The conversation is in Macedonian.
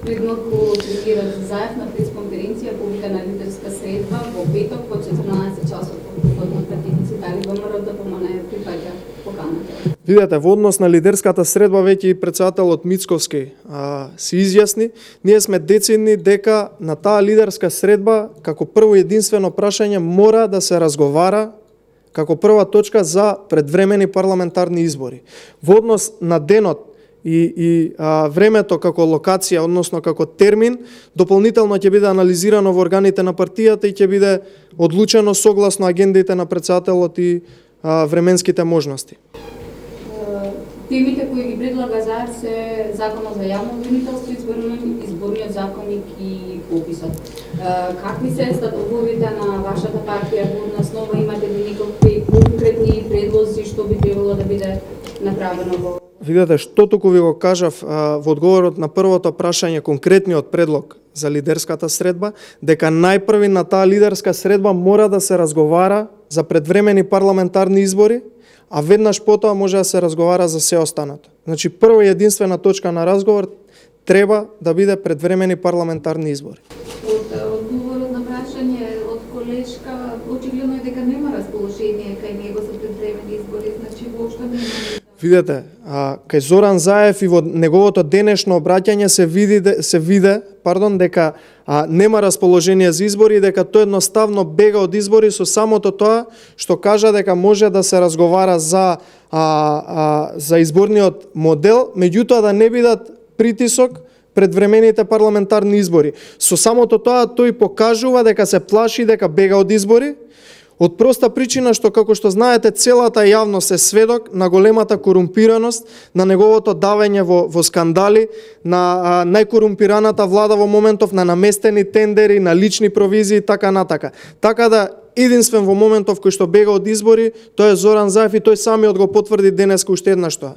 Пред малку премиерот Заев на пресконференција повикана лидерска средба во петок по 14 часот по повод на пратеници. Дали ВМРО да прифаќа поканата? Видете, во однос на лидерската средба веќе и претседателот Мицковски се изјасни. Ние сме децидни дека на таа лидерска средба како прво единствено прашање мора да се разговара како прва точка за предвремени парламентарни избори. Во однос на денот и времето како локација, односно како термин, дополнително ќе биде анализирано во органите на партијата и ќе биде одлучено согласно агендите на претседателот и временските можности. Темите кои ги предлага Заев се Законот за јавно обвинителство, изборниот законник и пописот. Какви се статовите на вашата партија во однос на ова? Имате ли некакви конкретни предлози што би требало да биде направено во? Видете, што току ви го кажав во одговорот на првото прашање, конкретниот предлог за лидерската средба, дека најпрви на таа лидерска средба мора да се разговара за предвремени парламентарни избори, а веднаш потоа може да се разговара за се останато. Значи, прва и единствена точка на разговор треба да биде предвремени парламентарни избори. Од одговорот на прашање од колешка, очигледно е дека нема расположение кај него за предвремени избори, значи воопшто нема. Видете, кај Зоран Заев и во неговото денешно обраќање се виде дека нема расположение за избори и дека тој едноставно бега од избори со самото тоа што кажа дека може да се разговара за изборниот модел, меѓутоа да не бидат притисок предвремените парламентарни избори. Со самото тоа тој покажува дека се плаши, дека бега од избори, од проста причина што, како што знаете, целата јавност е сведок на големата корумпираност, на неговото давење во скандали, на најкорумпираната влада во моментов, на наместени тендери, на лични провизии и така натака. Така да, единствен во моментов кој што бега од избори, тој е Зоран Заев и тој самиот го потврди денеска уште еднаш тоа.